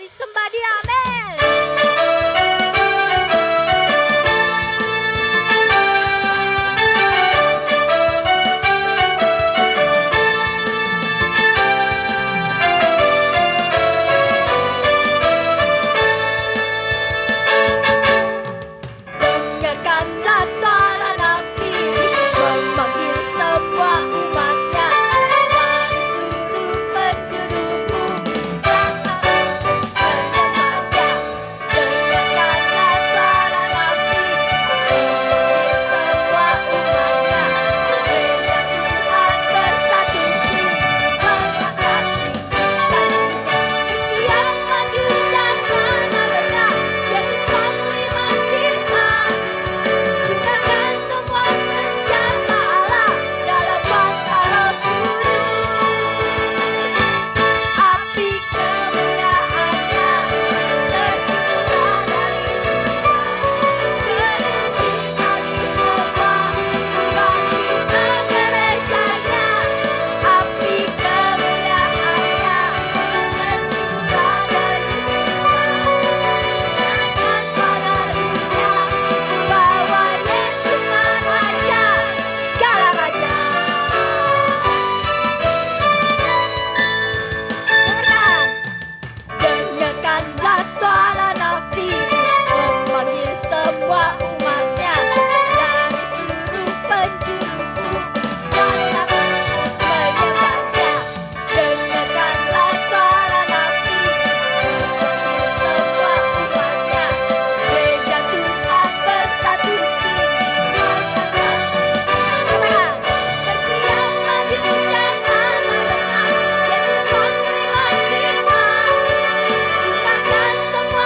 disembah Dia, amin. Dengarkanlah suara nabi memanggil semua umatnya dari seluruh penjuru bumi yang harus menyembahnya. Dengarkanlah suara nabi memanggil semua umatnya. Gereja Tuhan bersatu tinggi, mengangkat tinggi janjinya. Kristian maju dan mana-mana, Yesus pasti menjirah. Gunakan semua senjata Allah dalam kuasa Roh Kudus. Api kemuliaannya tercurah dari surga, penuhi kami semua, bangkitlah gerejanya. Api kemuliaannya tercurah dari surga, naikkan pada dunia, bahwa Yesus Raja, segala raja. Dengarkanlah suara nabi memanggil semua umatnya dari seluruh penjuru bumi yang harus menyembahnya. Dengarkanlah suara nabi memanggil semua umatnya. Gereja Tuhan bersatu tinggi, mengangkat katakan, bersiap maju dan mana-mana, Yesus pasti menjirah. Gunakan semua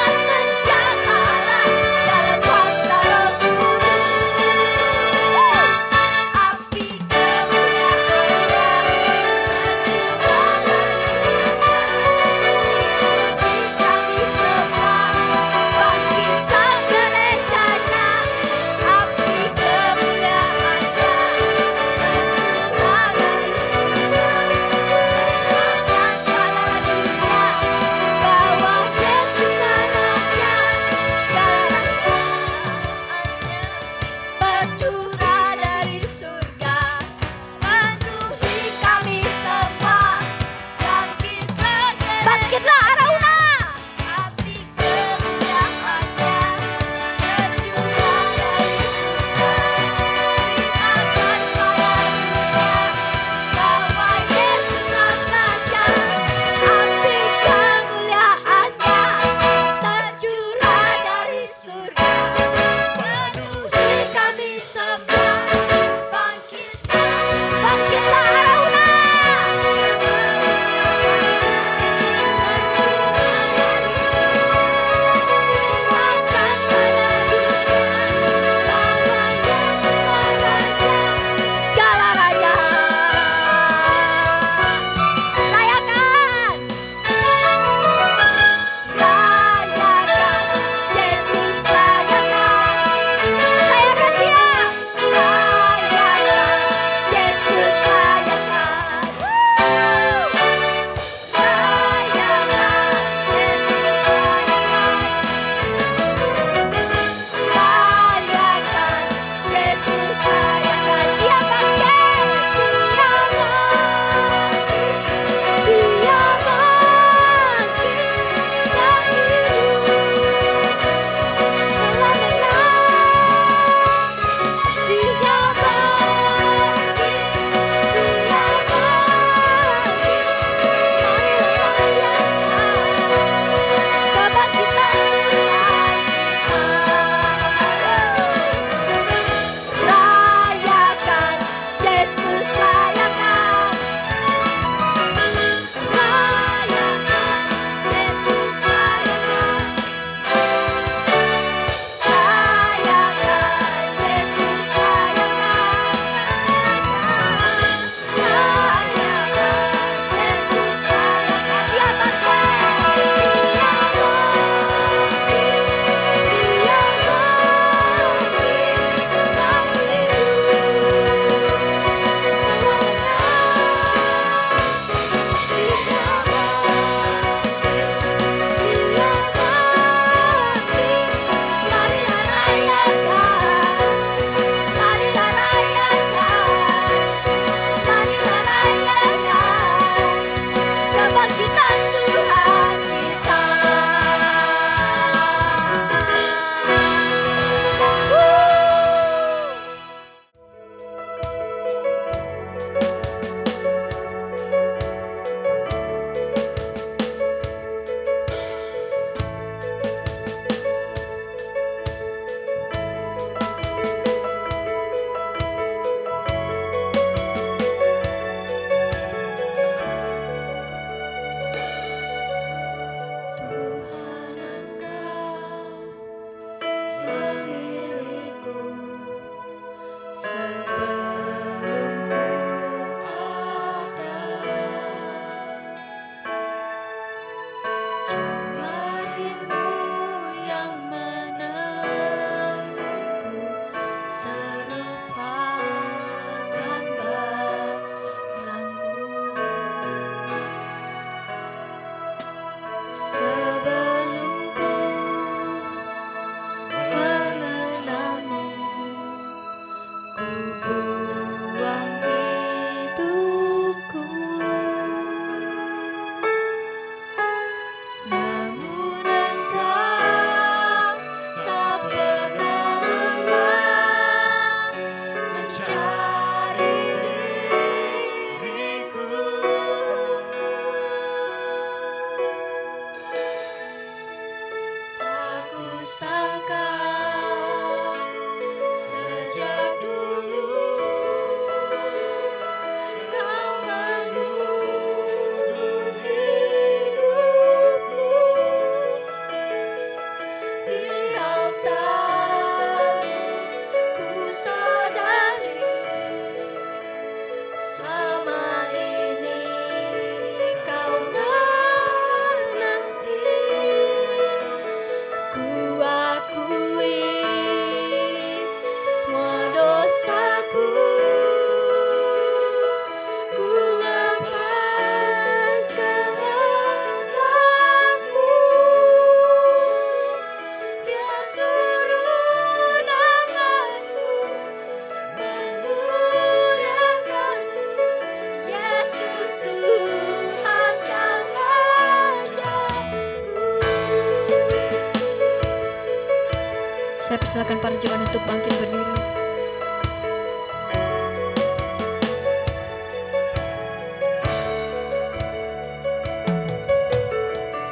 Saya persilakan para jemaat untuk bangkit berdiri.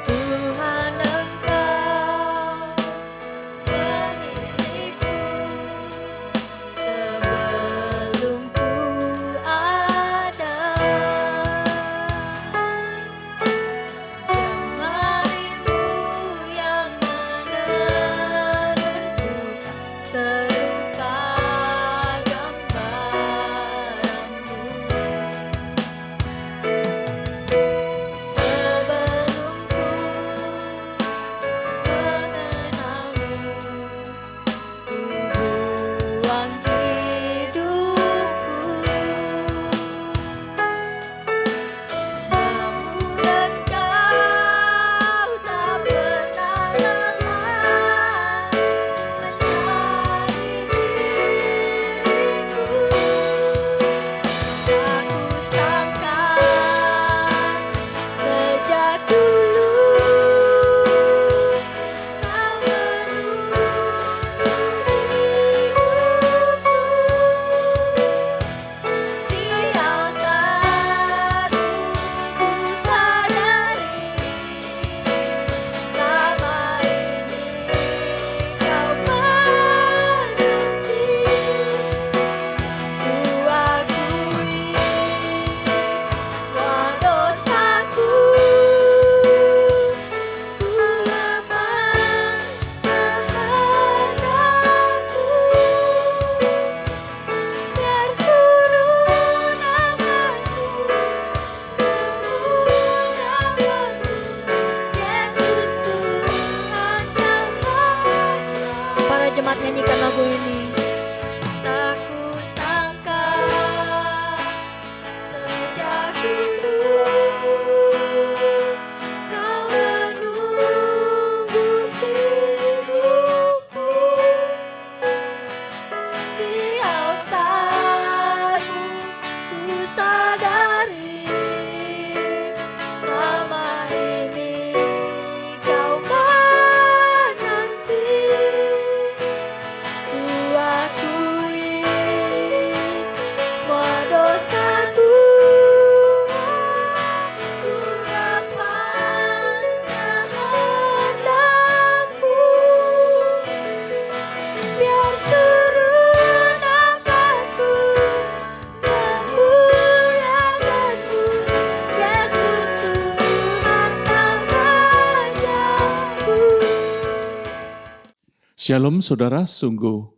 Tuhan Engkau memilihku sebelum ku ada. Jemarimu yang meneranku serupa gambaranmu. Sebelum ku mengenalmu, ku buang hidupku. Namun Engkau tak pernah lelah mencari diriku. Tak kusangka sejak dulu Kau menunggu hidupku. Di altarmu ku sadari selama ini Kau mengerti. Ku akui semua dosaku, ku lemah kehadapmu. Biar suruh namamu Yesus, Tuhan yang Raja. Para jemaat nyanyikan lagu ini. Tak kusangka sejak dulu Kau menunggu hidupku. Di altarmu ku sadari selama ini Kau mengerti. Ku akui semua dosaku, ku lepas kehendakmu. Biar suruh nafasku memuliakanmu, Yesus, Tuhan dan Rajaku. Shalom saudara, sungguh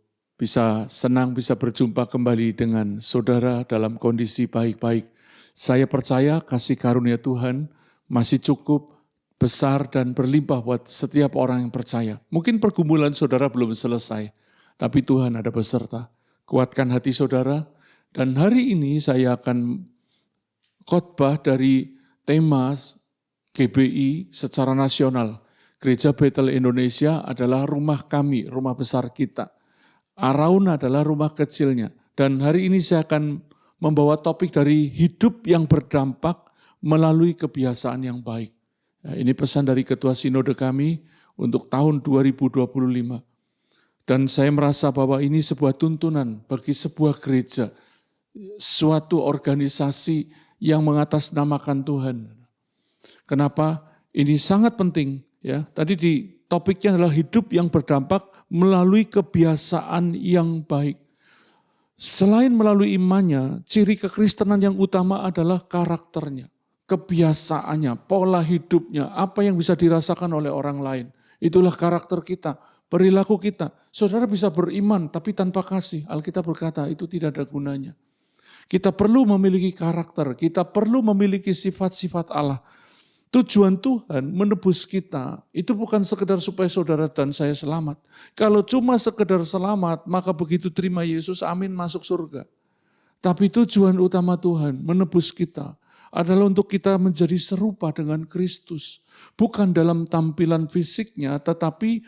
senang bisa berjumpa kembali dengan saudara dalam kondisi baik-baik. Saya percaya kasih karunia Tuhan masih cukup besar dan berlimpah buat setiap orang yang percaya. Mungkin pergumulan saudara belum selesai, tapi Tuhan ada beserta. Kuatkan hati saudara, dan hari ini saya akan khotbah dari tema GBI secara nasional. Gereja Bethel Indonesia adalah rumah kami, rumah besar kita. Araun adalah rumah kecilnya. Dan hari ini saya akan membawa topik dari hidup yang berdampak melalui kebiasaan yang baik. Ya, ini pesan dari Ketua Sinode kami untuk tahun 2025. Dan saya merasa bahwa ini sebuah tuntunan bagi sebuah gereja, suatu organisasi yang mengatasnamakan Tuhan. Kenapa? Ini sangat penting. Ya, tadi di topiknya adalah hidup yang berdampak melalui kebiasaan yang baik. Selain melalui imannya, ciri kekristenan yang utama adalah karakternya, kebiasaannya, pola hidupnya, apa yang bisa dirasakan oleh orang lain. Itulah karakter kita, perilaku kita. Saudara bisa beriman tapi tanpa kasih. Alkitab berkata itu tidak ada gunanya. Kita perlu memiliki karakter, kita perlu memiliki sifat-sifat Allah. Tujuan Tuhan menebus kita, itu bukan sekedar supaya saudara dan saya selamat. Kalau cuma sekedar selamat, maka begitu terima Yesus, amin, masuk surga. Tapi tujuan utama Tuhan menebus kita adalah untuk kita menjadi serupa dengan Kristus. Bukan dalam tampilan fisiknya, tetapi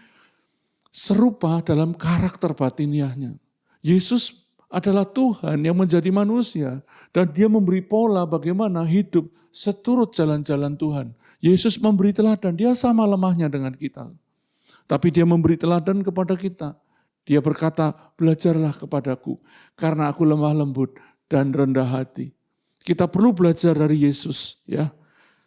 serupa dalam karakter batiniahnya. Yesus adalah Tuhan yang menjadi manusia dan dia memberi pola bagaimana hidup seturut jalan-jalan Tuhan. Yesus memberi teladan, dia sama lemahnya dengan kita. Tapi dia memberi teladan kepada kita. Dia berkata, belajarlah kepadaku karena aku lemah lembut dan rendah hati. Kita perlu belajar dari Yesus, ya.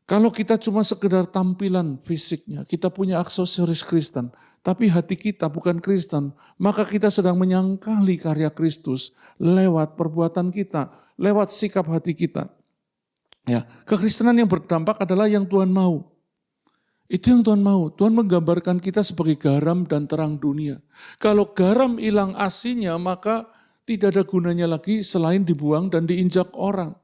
Kalau kita cuma sekedar tampilan fisiknya, kita punya aksesoris Kristen, tapi hati kita bukan Kristen, maka kita sedang menyangkali karya Kristus lewat perbuatan kita, lewat sikap hati kita. Ya, kekristenan yang berdampak adalah yang Tuhan mau. Itu yang Tuhan mau. Tuhan menggambarkan kita sebagai garam dan terang dunia. Kalau garam hilang asinnya, maka tidak ada gunanya lagi selain dibuang dan diinjak orang.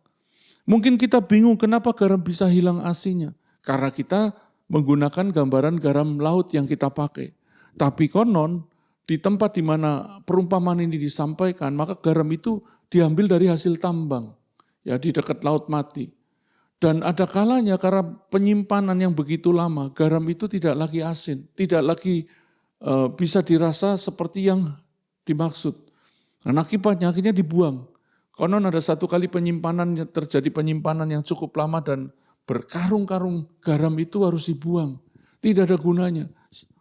Mungkin kita bingung kenapa garam bisa hilang asinnya. Karena kita menggunakan gambaran garam laut yang kita pakai. Tapi konon di tempat di mana perumpamaan ini disampaikan, maka garam itu diambil dari hasil tambang. Ya, di dekat laut mati. Dan ada kalanya karena penyimpanan yang begitu lama, garam itu tidak lagi asin, tidak lagi bisa dirasa seperti yang dimaksud. Dan akibatnya akhirnya dibuang. Konon ada satu kali terjadi penyimpanan yang cukup lama dan berkarung-karung garam itu harus dibuang. Tidak ada gunanya.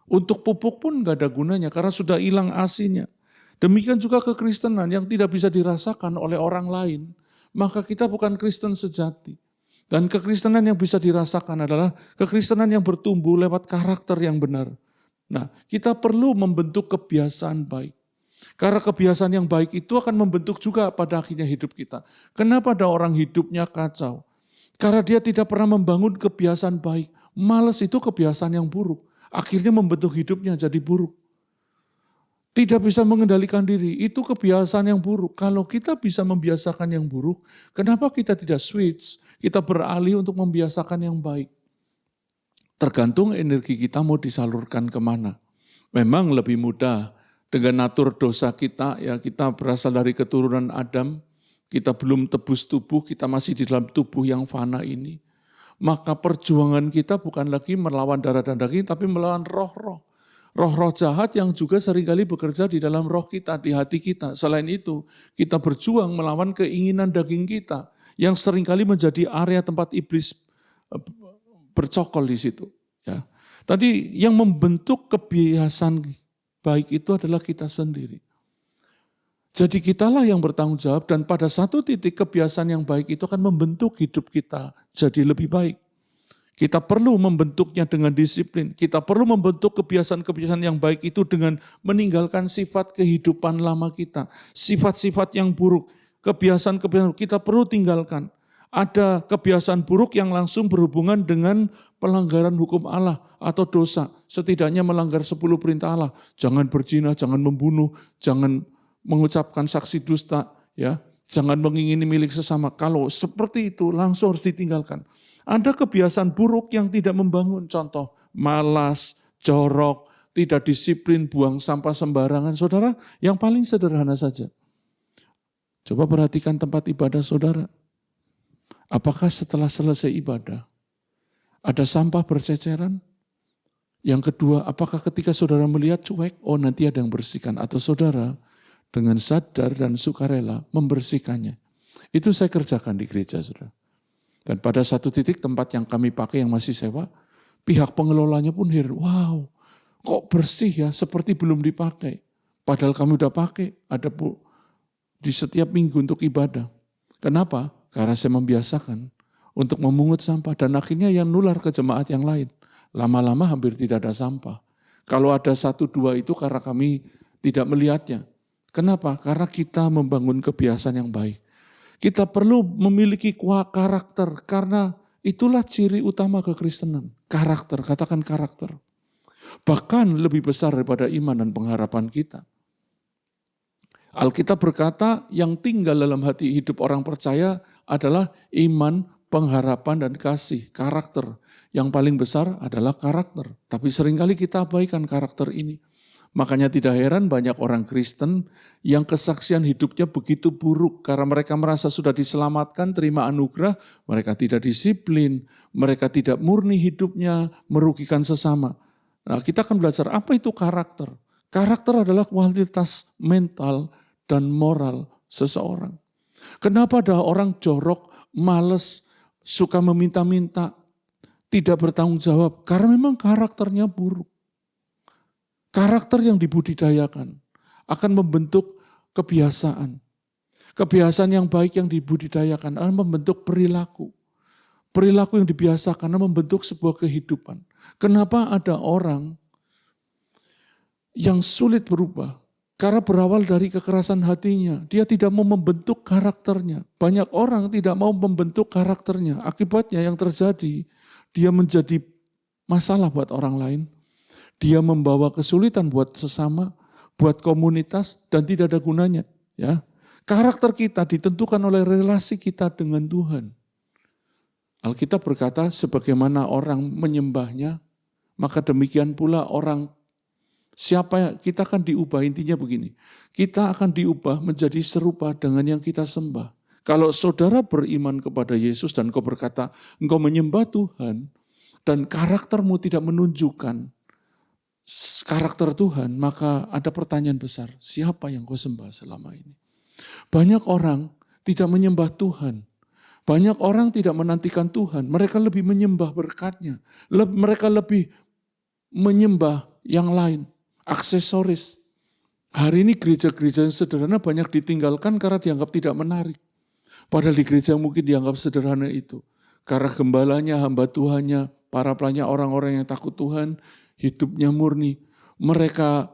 Untuk pupuk pun nggak ada gunanya karena sudah hilang asinnya. Demikian juga kekristenan yang tidak bisa dirasakan oleh orang lain, maka kita bukan Kristen sejati. Dan kekristenan yang bisa dirasakan adalah kekristenan yang bertumbuh lewat karakter yang benar. Nah, kita perlu membentuk kebiasaan baik. Karena kebiasaan yang baik itu akan membentuk juga pada akhirnya hidup kita. Kenapa ada orang hidupnya kacau? Karena dia tidak pernah membangun kebiasaan baik. Malas itu kebiasaan yang buruk. Akhirnya membentuk hidupnya jadi buruk. Tidak bisa mengendalikan diri, itu kebiasaan yang buruk. Kalau kita bisa membiasakan yang buruk, kenapa kita tidak switch? Kita beralih untuk membiasakan yang baik. Tergantung energi kita mau disalurkan kemana. Memang lebih mudah dengan natur dosa kita, ya kita berasal dari keturunan Adam, kita belum tebus tubuh, kita masih di dalam tubuh yang fana ini. Maka perjuangan kita bukan lagi melawan darah dan daging, tapi melawan roh-roh. Roh-roh jahat yang juga seringkali bekerja di dalam roh kita, di hati kita. Selain itu, kita berjuang melawan keinginan daging kita, yang seringkali menjadi area tempat iblis bercokol di situ. Ya. Tadi yang membentuk kebiasaan baik itu adalah kita sendiri. Jadi kitalah yang bertanggung jawab dan pada satu titik kebiasaan yang baik itu akan membentuk hidup kita jadi lebih baik. Kita perlu membentuknya dengan disiplin. Kita perlu membentuk kebiasaan-kebiasaan yang baik itu dengan meninggalkan sifat kehidupan lama kita. Sifat-sifat yang buruk, kebiasaan-kebiasaan kita perlu tinggalkan. Ada kebiasaan buruk yang langsung berhubungan dengan pelanggaran hukum Allah atau dosa. Setidaknya melanggar 10 perintah Allah. Jangan berzina, jangan membunuh, jangan mengucapkan saksi dusta, ya, jangan mengingini milik sesama. Kalau seperti itu langsung harus ditinggalkan. Ada kebiasaan buruk yang tidak membangun, contoh malas, jorok, tidak disiplin, buang sampah sembarangan. Saudara, yang paling sederhana saja. Coba perhatikan tempat ibadah saudara. Apakah setelah selesai ibadah ada sampah berceceran? Yang kedua, apakah ketika saudara melihat cuek, oh nanti ada yang bersihkan, atau saudara dengan sadar dan sukarela membersihkannya. Itu saya kerjakan di gereja, saudara. Dan pada satu titik tempat yang kami pakai yang masih sewa, pihak pengelolanya pun heran, wow, kok bersih ya, seperti belum dipakai. Padahal kami udah pakai, ada di setiap minggu untuk ibadah. Kenapa? Karena saya membiasakan untuk memungut sampah dan akhirnya yang nular ke jemaat yang lain. Lama-lama hampir tidak ada sampah. Kalau ada 1-2 itu karena kami tidak melihatnya. Kenapa? Karena kita membangun kebiasaan yang baik. Kita perlu memiliki karakter karena itulah ciri utama kekristenan. Karakter, katakan karakter. Bahkan lebih besar daripada iman dan pengharapan kita. Alkitab berkata yang tinggal dalam hati hidup orang percaya adalah iman, pengharapan, dan kasih, karakter. Yang paling besar adalah karakter. Tapi seringkali kita abaikan karakter ini. Makanya tidak heran banyak orang Kristen yang kesaksian hidupnya begitu buruk. Karena mereka merasa sudah diselamatkan, terima anugerah, mereka tidak disiplin, mereka tidak murni hidupnya, merugikan sesama. Nah, kita akan belajar apa itu karakter. Karakter adalah kualitas mental dan moral seseorang. Kenapa ada orang jorok, males, suka meminta-minta, tidak bertanggung jawab? Karena memang karakternya buruk. Karakter yang dibudidayakan. akan membentuk kebiasaan. Kebiasaan yang baik yang dibudidayakan akan membentuk perilaku. Perilaku yang dibiasakan akan membentuk sebuah kehidupan. Kenapa ada orang yang sulit berubah? Karena berawal dari kekerasan hatinya. Dia tidak mau membentuk karakternya. Banyak orang tidak mau membentuk karakternya. Akibatnya yang terjadi, dia menjadi masalah buat orang lain. Dia membawa kesulitan buat sesama, buat komunitas, dan tidak ada gunanya. Ya, karakter kita ditentukan oleh relasi kita dengan Tuhan. Alkitab berkata, sebagaimana orang menyembahnya, maka demikian pula orang siapa kita akan diubah. Intinya begini, kita akan diubah menjadi serupa dengan yang kita sembah. Kalau saudara beriman kepada Yesus dan kau berkata, engkau menyembah Tuhan, dan karaktermu tidak menunjukkan karakter Tuhan, maka ada pertanyaan besar, siapa yang kau sembah selama ini? Banyak orang tidak menyembah Tuhan. Banyak orang tidak menantikan Tuhan. Mereka lebih menyembah berkat-Nya. Mereka lebih menyembah yang lain, aksesoris. Hari ini gereja-gereja yang sederhana banyak ditinggalkan karena dianggap tidak menarik. Padahal di gereja mungkin dianggap sederhana itu. Karena gembalanya, hamba Tuhannya, para pelayan orang-orang yang takut Tuhan, hidupnya murni. Mereka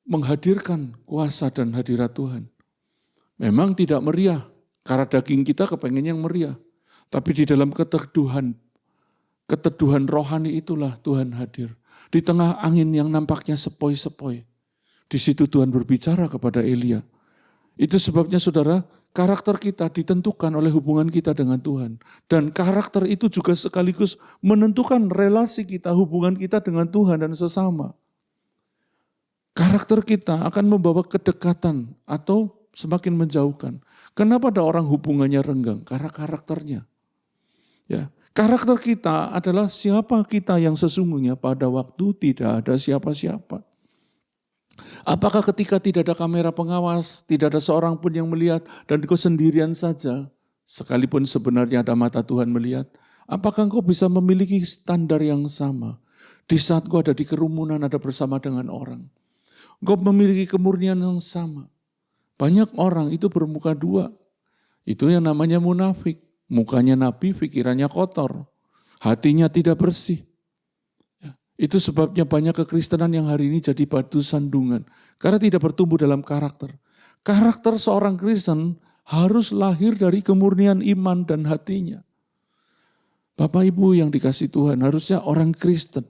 menghadirkan kuasa dan hadirat Tuhan. Memang tidak meriah, karena daging kita kepengen yang meriah. Tapi di dalam keteduhan rohani itulah Tuhan hadir. Di tengah angin yang nampaknya sepoi-sepoi. Di situ Tuhan berbicara kepada Elia. Itu sebabnya saudara, karakter kita ditentukan oleh hubungan kita dengan Tuhan. Dan karakter itu juga sekaligus menentukan relasi kita, hubungan kita dengan Tuhan dan sesama. Karakter kita akan membawa kedekatan atau semakin menjauhkan. Kenapa ada orang hubungannya renggang? Karena karakternya. Ya, karakter kita adalah siapa kita yang sesungguhnya pada waktu tidak ada siapa-siapa. Apakah ketika tidak ada kamera pengawas, tidak ada seorang pun yang melihat, dan engkau sendirian saja, sekalipun sebenarnya ada mata Tuhan melihat, apakah engkau bisa memiliki standar yang sama? Di saat engkau ada di kerumunan, ada bersama dengan orang. Engkau memiliki kemurnian yang sama. Banyak orang itu bermuka dua. Itu yang namanya munafik. Mukanya nabi, pikirannya kotor. Hatinya tidak bersih. Ya, itu sebabnya banyak kekristenan yang hari ini jadi batu sandungan. Karena tidak bertumbuh dalam karakter. Karakter seorang Kristen harus lahir dari kemurnian iman dan hatinya. Bapak Ibu yang dikasih Tuhan, harusnya orang Kristen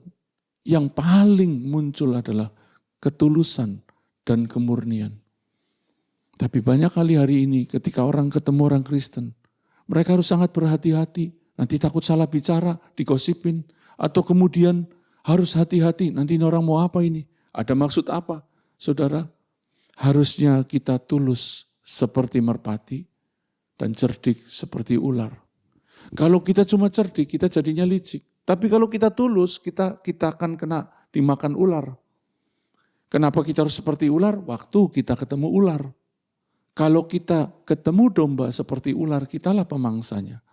yang paling muncul adalah ketulusan dan kemurnian. Tapi banyak kali hari ini ketika orang ketemu orang Kristen, mereka harus sangat berhati-hati. Nanti takut salah bicara, digosipin. Atau kemudian harus hati-hati, nanti ini orang mau apa ini? Ada maksud apa? Saudara, harusnya kita tulus seperti merpati dan cerdik seperti ular. Kalau kita cuma cerdik, kita jadinya licik. Tapi kalau kita tulus, kita akan kena dimakan ular. Kenapa kita harus seperti ular? Waktu kita ketemu ular. Kalau kita ketemu domba seperti ular, kitalah pemangsanya.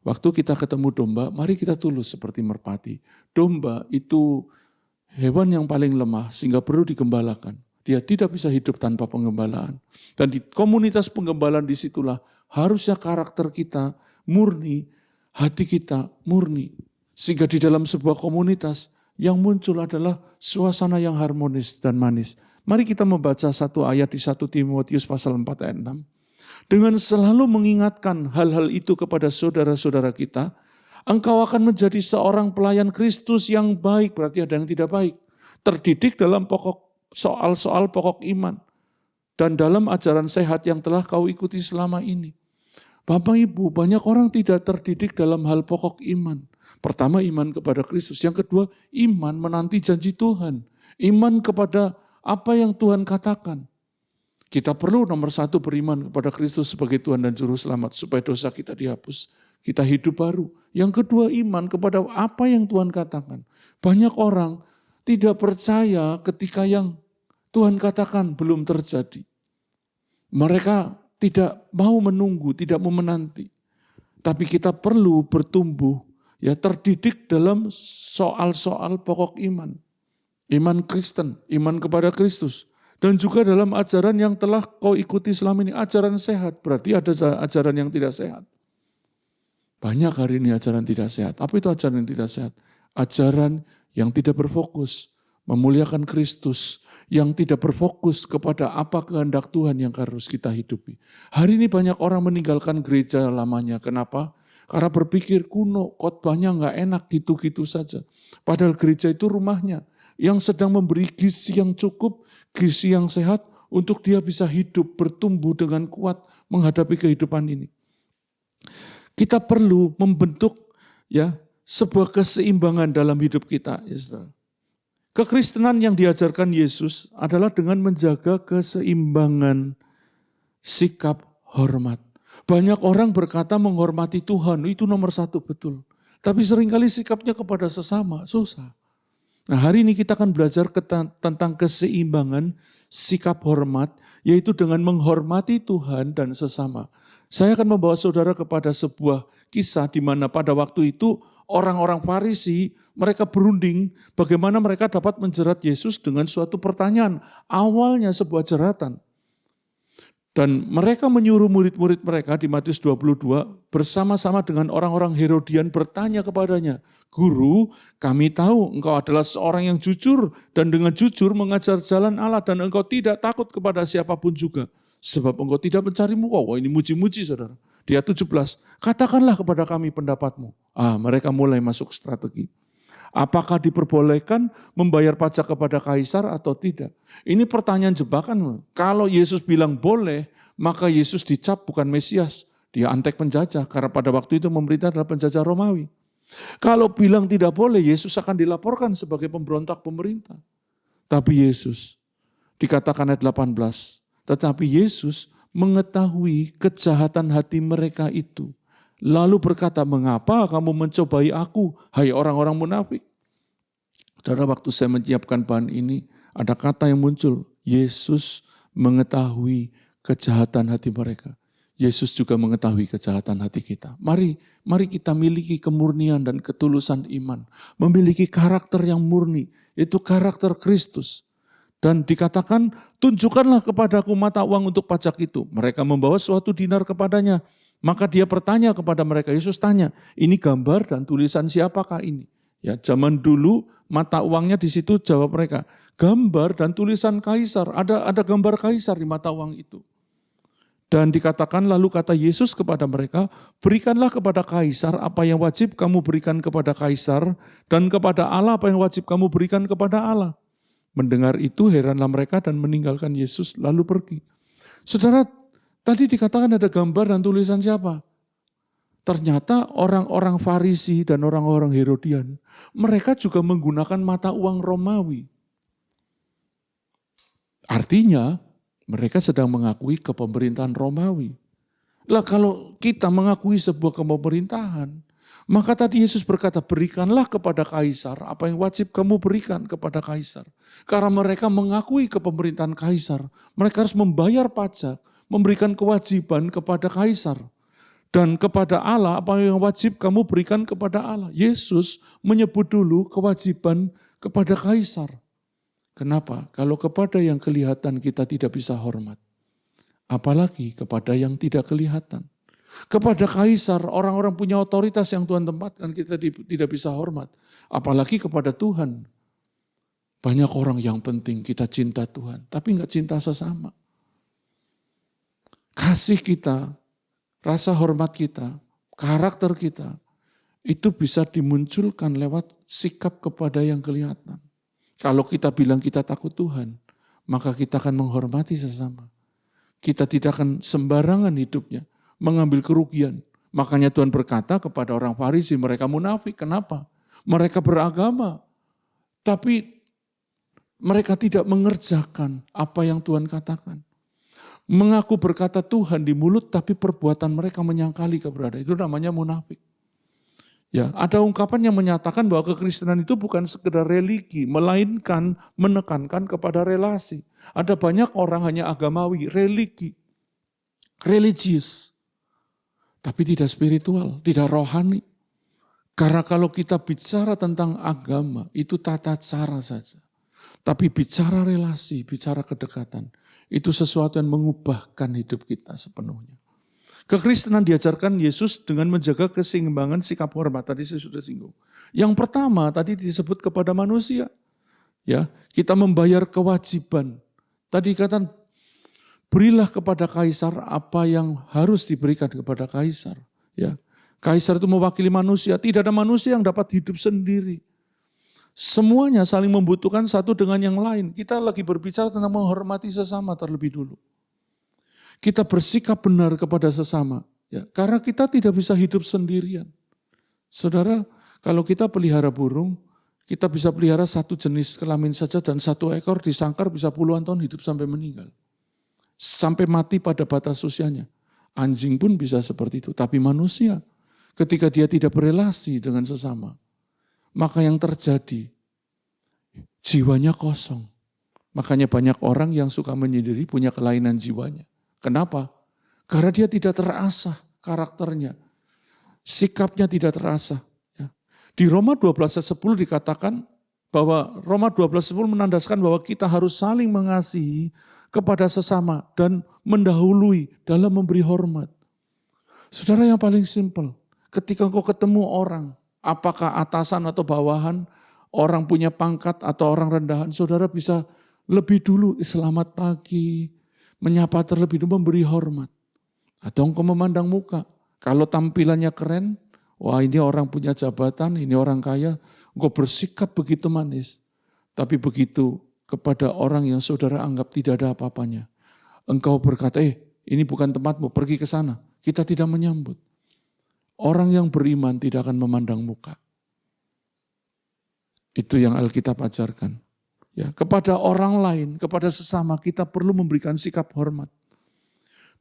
Waktu kita ketemu domba, mari kita tulus seperti merpati. Domba itu hewan yang paling lemah sehingga perlu digembalakan. Dia tidak bisa hidup tanpa pengembalaan. Dan di komunitas penggembalaan disitulah harusnya karakter kita murni, hati kita murni. Sehingga di dalam sebuah komunitas yang muncul adalah suasana yang harmonis dan manis. Mari kita membaca satu ayat di 1 Timotius pasal 4 ayat 6. Dengan selalu mengingatkan hal-hal itu kepada saudara-saudara kita, engkau akan menjadi seorang pelayan Kristus yang baik, berarti ada yang tidak baik. Terdidik dalam soal-soal pokok iman. Dan dalam ajaran sehat yang telah kau ikuti selama ini. Bapak Ibu, banyak orang tidak terdidik dalam hal pokok iman. Pertama, iman kepada Kristus. Yang kedua, iman menanti janji Tuhan. Iman kepada apa yang Tuhan katakan. Kita perlu nomor satu beriman kepada Kristus sebagai Tuhan dan Juru Selamat supaya dosa kita dihapus. Kita hidup baru. Yang kedua iman kepada apa yang Tuhan katakan. Banyak orang tidak percaya ketika yang Tuhan katakan belum terjadi. Mereka tidak mau menunggu, tidak mau menanti. Tapi kita perlu bertumbuh, ya terdidik dalam soal-soal pokok iman. Iman Kristen, iman kepada Kristus. Dan juga dalam ajaran yang telah kau ikuti selama ini, ajaran sehat. Berarti ada ajaran yang tidak sehat. Banyak hari ini ajaran tidak sehat. Apa itu ajaran yang tidak sehat? Ajaran yang tidak berfokus, memuliakan Kristus, yang tidak berfokus kepada apa kehendak Tuhan yang harus kita hidupi. Hari ini banyak orang meninggalkan gereja lamanya. Kenapa? Karena berpikir kuno, khotbahnya nggak enak, gitu-gitu saja. Padahal gereja itu rumahnya yang sedang memberi gizi yang cukup, gizi yang sehat untuk dia bisa hidup, bertumbuh dengan kuat menghadapi kehidupan ini. Kita perlu membentuk sebuah keseimbangan dalam hidup kita. Kekristenan yang diajarkan Yesus adalah dengan menjaga keseimbangan sikap hormat. Banyak orang berkata menghormati Tuhan, itu nomor satu, betul. Tapi seringkali sikapnya kepada sesama, susah. Nah, hari ini kita akan belajar tentang keseimbangan sikap hormat, yaitu dengan menghormati Tuhan dan sesama. Saya akan membawa saudara kepada sebuah kisah di mana pada waktu itu orang-orang Farisi, mereka berunding bagaimana mereka dapat menjerat Yesus dengan suatu pertanyaan. Awalnya sebuah jeratan. Dan mereka menyuruh murid-murid mereka di Matius 22 bersama-sama dengan orang-orang Herodian bertanya kepadanya, Guru, kami tahu engkau adalah seorang yang jujur dan dengan jujur mengajar jalan Allah dan engkau tidak takut kepada siapapun juga. Sebab engkau tidak mencari muka. Wah, ini muji-muji saudara. Di ayat 17, katakanlah kepada kami pendapatmu. Mereka mulai masuk strategi. Apakah diperbolehkan membayar pajak kepada kaisar atau tidak? Ini pertanyaan jebakan. Kalau Yesus bilang boleh, maka Yesus dicap bukan Mesias. Dia antek penjajah, karena pada waktu itu pemerintah adalah penjajah Romawi. Kalau bilang tidak boleh, Yesus akan dilaporkan sebagai pemberontak pemerintah. Tapi Yesus, dikatakan ayat 18, tetapi Yesus mengetahui kejahatan hati mereka itu. Lalu berkata, mengapa kamu mencobai aku, hai orang-orang munafik? Saudara, waktu saya menyiapkan bahan ini, ada kata yang muncul, Yesus mengetahui kejahatan hati mereka. Yesus juga mengetahui kejahatan hati kita. Mari kita miliki kemurnian dan ketulusan iman. Memiliki karakter yang murni, itu karakter Kristus. Dan dikatakan, tunjukkanlah kepadaku mata uang untuk pajak itu. Mereka membawa suatu dinar kepadanya. Maka dia bertanya kepada mereka, Yesus tanya, ini gambar dan tulisan siapakah ini? Ya, zaman dulu mata uangnya di situ jawab mereka, gambar dan tulisan kaisar, ada gambar kaisar di mata uang itu. Dan dikatakan lalu kata Yesus kepada mereka, berikanlah kepada kaisar apa yang wajib kamu berikan kepada kaisar, dan kepada Allah apa yang wajib kamu berikan kepada Allah. Mendengar itu heranlah mereka dan meninggalkan Yesus lalu pergi. Saudara, tadi dikatakan ada gambar dan tulisan siapa? Ternyata orang-orang Farisi dan orang-orang Herodian, mereka juga menggunakan mata uang Romawi. Artinya, mereka sedang mengakui kepemerintahan Romawi. Lah kalau kita mengakui sebuah kepemerintahan, maka tadi Yesus berkata, berikanlah kepada kaisar apa yang wajib kamu berikan kepada kaisar. Karena mereka mengakui kepemerintahan kaisar, mereka harus membayar pajak, memberikan kewajiban kepada kaisar. Dan kepada Allah, apa yang wajib kamu berikan kepada Allah. Yesus menyebut dulu kewajiban kepada kaisar. Kenapa? Kalau kepada yang kelihatan kita tidak bisa hormat. Apalagi kepada yang tidak kelihatan. Kepada kaisar, orang-orang punya otoritas yang Tuhan tempatkan, kita tidak bisa hormat. Apalagi kepada Tuhan. Banyak orang yang penting kita cinta Tuhan, tapi enggak cinta sesama. Kasih kita, rasa hormat kita, karakter kita, itu bisa dimunculkan lewat sikap kepada yang kelihatan. Kalau kita bilang kita takut Tuhan, maka kita akan menghormati sesama. Kita tidak akan sembarangan hidupnya, mengambil kerugian. Makanya Tuhan berkata kepada orang Farisi, mereka munafik. Kenapa? Mereka beragama, tapi mereka tidak mengerjakan apa yang Tuhan katakan. Mengaku berkata Tuhan di mulut, tapi perbuatan mereka menyangkali keberadaan. Itu namanya munafik. Ya, ada ungkapan yang menyatakan bahwa kekristenan itu bukan sekedar religi, melainkan menekankan kepada relasi. Ada banyak orang hanya agamawi, religius, tapi tidak spiritual, tidak rohani. Karena kalau kita bicara tentang agama, itu tata cara saja. Tapi bicara relasi, bicara kedekatan, itu sesuatu yang mengubahkan hidup kita sepenuhnya. Kekristenan diajarkan Yesus dengan menjaga keseimbangan sikap hormat. Tadi saya sudah singgung. Yang pertama tadi disebut kepada manusia. Ya, kita membayar kewajiban. Tadi katakan, berilah kepada kaisar apa yang harus diberikan kepada kaisar. Ya, kaisar itu mewakili manusia. Tidak ada manusia yang dapat hidup sendiri. Semuanya saling membutuhkan satu dengan yang lain. Kita lagi berbicara tentang menghormati sesama terlebih dulu. Kita bersikap benar kepada sesama. Ya, karena kita tidak bisa hidup sendirian. Saudara, kalau kita pelihara burung, kita bisa pelihara satu jenis kelamin saja dan satu ekor disangkar bisa puluhan tahun hidup sampai meninggal. Sampai mati pada batas usianya. Anjing pun bisa seperti itu. Tapi manusia, ketika dia tidak berelasi dengan sesama, maka yang terjadi, jiwanya kosong. Makanya banyak orang yang suka menyendiri punya kelainan jiwanya. Kenapa? Karena dia tidak terasah karakternya. Sikapnya tidak terasah. Ya. Di Roma 12 ayat 10 dikatakan bahwa Roma 12:10 menandaskan bahwa kita harus saling mengasihi kepada sesama dan mendahului dalam memberi hormat. Saudara, yang paling simpel, ketika engkau ketemu orang, apakah atasan atau bawahan, orang punya pangkat atau orang rendahan, saudara bisa lebih dulu selamat pagi, menyapa terlebih dulu, memberi hormat. Atau engkau memandang muka, kalau tampilannya keren, wah ini orang punya jabatan, ini orang kaya, engkau bersikap begitu manis. Tapi begitu kepada orang yang saudara anggap tidak ada apa-apanya, engkau berkata, ini bukan tempatmu, pergi ke sana. Kita tidak menyambut. Orang yang beriman tidak akan memandang muka. Itu yang Alkitab ajarkan. Ya, kepada orang lain, kepada sesama kita perlu memberikan sikap hormat.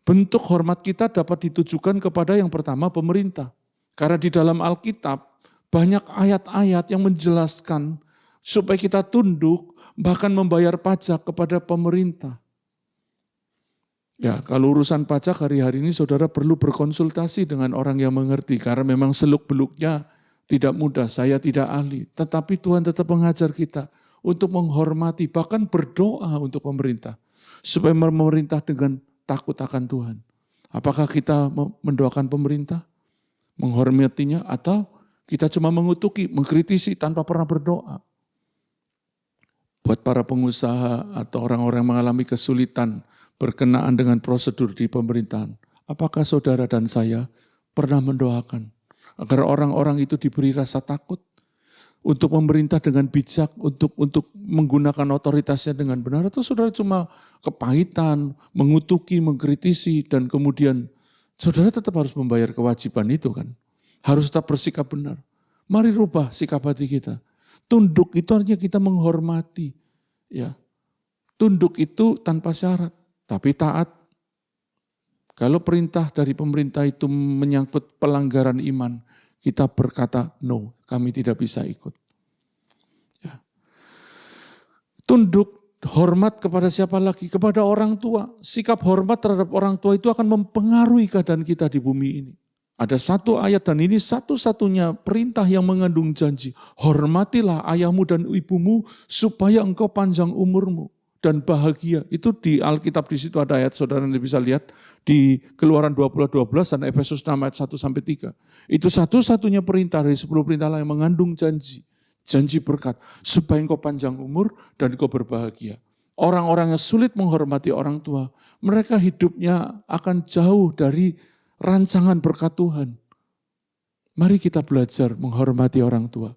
Bentuk hormat kita dapat ditujukan kepada yang pertama pemerintah. Karena di dalam Alkitab banyak ayat-ayat yang menjelaskan supaya kita tunduk bahkan membayar pajak kepada pemerintah. Ya, kalau urusan pajak hari-hari ini saudara perlu berkonsultasi dengan orang yang mengerti karena memang seluk-beluknya tidak mudah, saya tidak ahli. Tetapi Tuhan tetap mengajar kita untuk menghormati, bahkan berdoa untuk pemerintah. Supaya memerintah dengan takut akan Tuhan. Apakah kita mendoakan pemerintah, menghormatinya, atau kita cuma mengutuki, mengkritisi tanpa pernah berdoa. Buat para pengusaha atau orang-orang yang mengalami kesulitan berkenaan dengan prosedur di pemerintahan, apakah saudara dan saya pernah mendoakan agar orang-orang itu diberi rasa takut untuk memerintah dengan bijak, untuk menggunakan otoritasnya dengan benar, atau saudara cuma kepahitan, mengutuki, mengkritisi, dan kemudian saudara tetap harus membayar kewajiban itu kan. Harus tetap bersikap benar. Mari rubah sikap hati kita. Tunduk itu artinya kita menghormati. Ya, tunduk itu tanpa syarat, tapi taat. Kalau perintah dari pemerintah itu menyangkut pelanggaran iman, kita berkata, no, kami tidak bisa ikut. Ya. Tunduk, hormat kepada siapa lagi? Kepada orang tua. Sikap hormat terhadap orang tua itu akan mempengaruhi keadaan kita di bumi ini. Ada satu ayat dan ini satu-satunya perintah yang mengandung janji. Hormatilah ayahmu dan ibumu supaya engkau panjang umurmu dan bahagia. Itu di Alkitab, di situ ada ayat, saudara bisa lihat di Keluaran 20:12 dan Efesus 6 ayat 1-3. Itu satu-satunya perintah dari 10 perintah yang mengandung janji. Janji berkat, supaya engkau panjang umur dan engkau berbahagia. Orang-orang yang sulit menghormati orang tua, mereka hidupnya akan jauh dari rancangan berkat Tuhan. Mari kita belajar menghormati orang tua.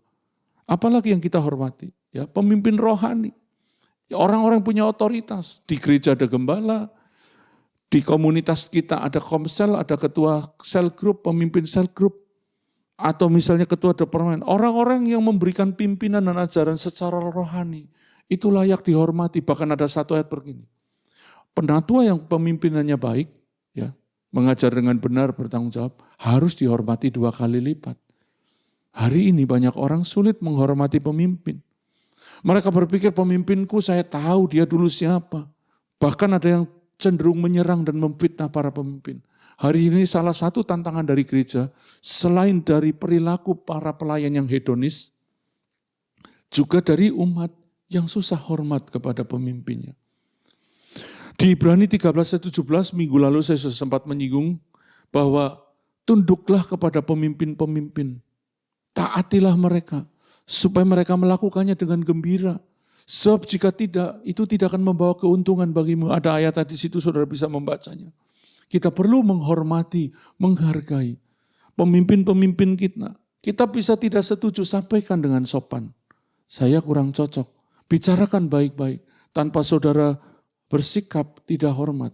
Apalagi yang kita hormati? Ya, pemimpin rohani. Orang-orang punya otoritas. Di gereja ada gembala, di komunitas kita ada komsel, ada ketua sel group, pemimpin sel group, atau misalnya ketua departemen. Orang-orang yang memberikan pimpinan dan ajaran secara rohani, itu layak dihormati. Bahkan ada satu ayat begini. Penatua yang pemimpinannya baik, ya, mengajar dengan benar, bertanggung jawab, harus dihormati 2 kali lipat. Hari ini banyak orang sulit menghormati pemimpin. Mereka berpikir pemimpinku saya tahu dia dulu siapa. Bahkan ada yang cenderung menyerang dan memfitnah para pemimpin. Hari ini salah satu tantangan dari gereja, selain dari perilaku para pelayan yang hedonis, juga dari umat yang susah hormat kepada pemimpinnya. Di Ibrani 13:17 minggu lalu saya sudah sempat menyinggung bahwa tunduklah kepada pemimpin-pemimpin. Taatilah mereka supaya mereka melakukannya dengan gembira. Sebab jika tidak, itu tidak akan membawa keuntungan bagimu. Ada ayat di situ, saudara bisa membacanya. Kita perlu menghormati, menghargai pemimpin-pemimpin kita. Kita bisa tidak setuju, sampaikan dengan sopan. Saya kurang cocok. Bicarakan baik-baik tanpa saudara bersikap tidak hormat.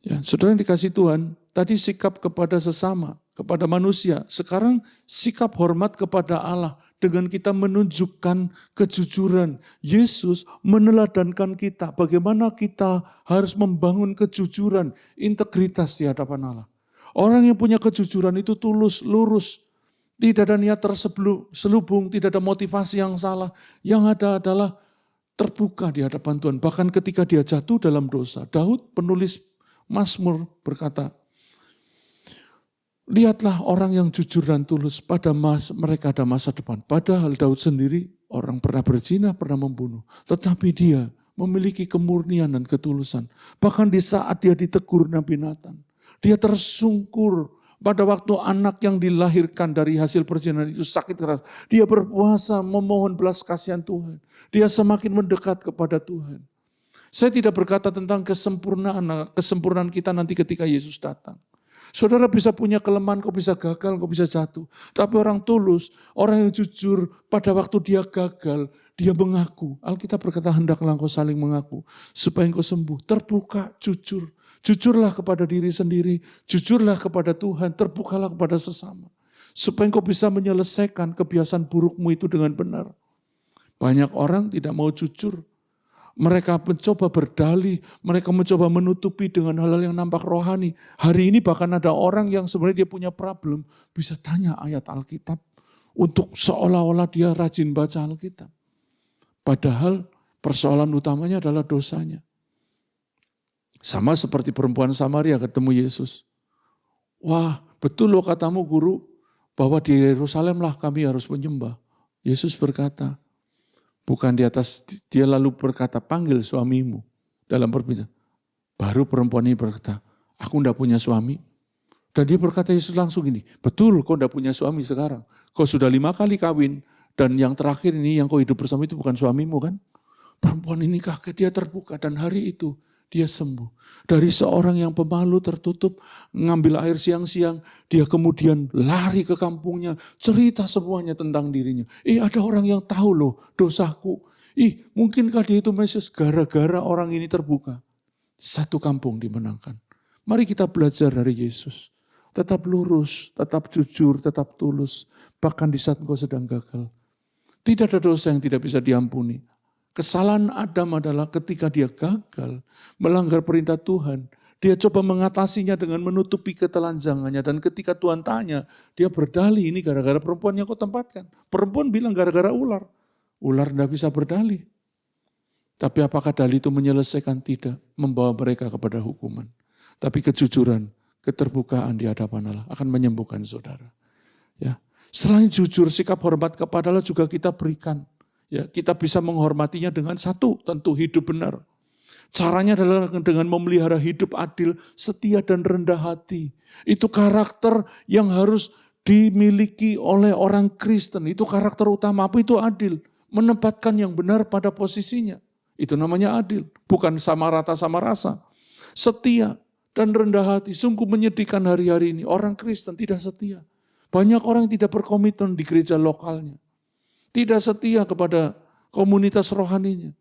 Ya, saudara yang dikasih Tuhan, tadi sikap kepada sesama, kepada manusia. Sekarang sikap hormat kepada Allah dengan kita menunjukkan kejujuran. Yesus meneladankan kita bagaimana kita harus membangun kejujuran, integritas di hadapan Allah. Orang yang punya kejujuran itu tulus, lurus. Tidak ada niat terselubung, tidak ada motivasi yang salah. Yang ada adalah terbuka di hadapan Tuhan. Bahkan ketika dia jatuh dalam dosa, Daud penulis Mazmur berkata, lihatlah orang yang jujur dan tulus, pada mereka ada masa depan. Padahal Daud sendiri orang pernah berzina, pernah membunuh. Tetapi dia memiliki kemurnian dan ketulusan. Bahkan di saat dia ditegur Nabi Nathan, dia tersungkur pada waktu anak yang dilahirkan dari hasil perzinahan itu sakit keras. Dia berpuasa memohon belas kasihan Tuhan. Dia semakin mendekat kepada Tuhan. Saya tidak berkata tentang kesempurnaan kita nanti ketika Yesus datang. Saudara bisa punya kelemahan, kau bisa gagal, kau bisa jatuh. Tapi orang tulus, orang yang jujur, pada waktu dia gagal, dia mengaku. Alkitab berkata, hendaklah engkau saling mengaku, supaya engkau sembuh. Terbuka, jujur. Jujurlah kepada diri sendiri, jujurlah kepada Tuhan, terbukalah kepada sesama. Supaya engkau bisa menyelesaikan kebiasaan burukmu itu dengan benar. Banyak orang tidak mau jujur. Mereka mencoba berdalih, mereka mencoba menutupi dengan hal-hal yang nampak rohani. Hari ini bahkan ada orang yang sebenarnya dia punya problem, bisa tanya ayat Alkitab untuk seolah-olah dia rajin baca Alkitab. Padahal persoalan utamanya adalah dosanya. Sama seperti perempuan Samaria ketemu Yesus. Wah, betul loh katamu guru, bahwa di Yerusalem lah kami harus menyembah. Yesus berkata, bukan di atas, dia lalu berkata, panggil suamimu dalam perbincangan. Baru perempuan ini berkata, aku enggak punya suami. Dan dia berkata Yesus langsung gini, betul kau enggak punya suami sekarang. Kau sudah 5 kali kawin, dan yang terakhir ini yang kau hidup bersama itu bukan suamimu kan. Perempuan ini kaget, dia terbuka, dan hari itu dia sembuh. Dari seorang yang pemalu tertutup, ngambil air siang-siang, dia kemudian lari ke kampungnya, cerita semuanya tentang dirinya. Ada orang yang tahu loh dosaku. Mungkinkah dia itu Mesias? Gara-gara orang ini terbuka. Satu kampung dimenangkan. Mari kita belajar dari Yesus. Tetap lurus, tetap jujur, tetap tulus. Bahkan di saat engkau sedang gagal. Tidak ada dosa yang tidak bisa diampuni. Kesalahan Adam adalah ketika dia gagal melanggar perintah Tuhan. Dia coba mengatasinya dengan menutupi ketelanjangannya. Dan ketika Tuhan tanya, dia berdalih, ini gara-gara perempuan yang kau tempatkan. Perempuan bilang gara-gara ular. Ular tidak bisa berdalih. Tapi apakah dalih itu menyelesaikan? Tidak. Membawa mereka kepada hukuman. Tapi kejujuran, keterbukaan di hadapan Allah akan menyembuhkan saudara. Ya. Selain jujur, sikap hormat kepada Allah juga kita berikan. Ya, kita bisa menghormatinya dengan satu, tentu hidup benar. Caranya adalah dengan memelihara hidup adil, setia dan rendah hati. Itu karakter yang harus dimiliki oleh orang Kristen. Itu karakter utama. Apa itu adil? Menempatkan yang benar pada posisinya. Itu namanya adil. Bukan sama rata sama rasa. Setia dan rendah hati. Sungguh menyedihkan hari-hari ini. Orang Kristen tidak setia. Banyak orang yang tidak berkomitmen di gereja lokalnya. Tidak setia kepada komunitas rohaninya.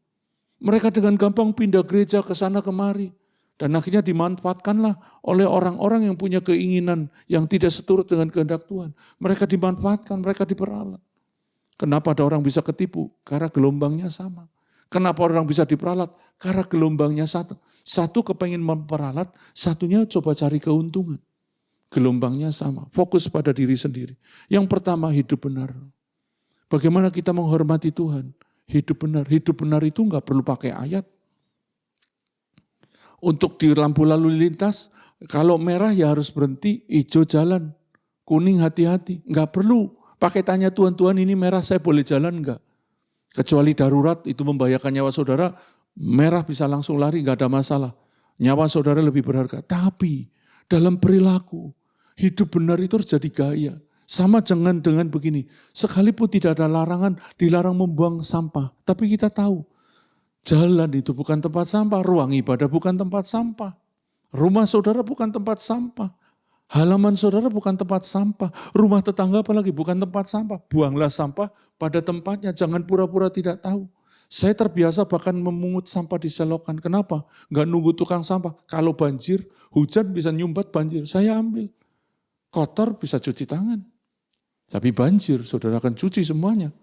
Mereka dengan gampang pindah gereja ke sana kemari. Dan akhirnya dimanfaatkanlah oleh orang-orang yang punya keinginan yang tidak seturut dengan kehendak Tuhan. Mereka dimanfaatkan, mereka diperalat. Kenapa ada orang bisa ketipu? Karena gelombangnya sama. Kenapa orang bisa diperalat? Karena gelombangnya satu. Satu kepengen memperalat, satunya coba cari keuntungan. Gelombangnya sama, fokus pada diri sendiri. Yang pertama hidup benar. Bagaimana kita menghormati Tuhan? Hidup benar. Hidup benar itu enggak perlu pakai ayat. Untuk di lampu lalu lintas, kalau merah ya harus berhenti, hijau jalan, kuning hati-hati. Enggak perlu pakai tanya Tuhan, Tuhan ini merah saya boleh jalan enggak? Kecuali darurat itu membahayakan nyawa saudara, merah bisa langsung lari, nggak ada masalah. Nyawa saudara lebih berharga. Tapi dalam perilaku, hidup benar itu harus jadi gaya. Sama dengan begini, sekalipun tidak ada larangan, dilarang membuang sampah. Tapi kita tahu, jalan itu bukan tempat sampah, ruang ibadah bukan tempat sampah. Rumah saudara bukan tempat sampah. Halaman saudara bukan tempat sampah. Rumah tetangga apalagi bukan tempat sampah. Buanglah sampah pada tempatnya, jangan pura-pura tidak tahu. Saya terbiasa bahkan memungut sampah di selokan. Kenapa? Enggak nunggu tukang sampah. Kalau banjir, hujan bisa nyumbat banjir. Saya ambil. Kotor bisa cuci tangan. Tapi banjir, saudara akan cuci semuanya.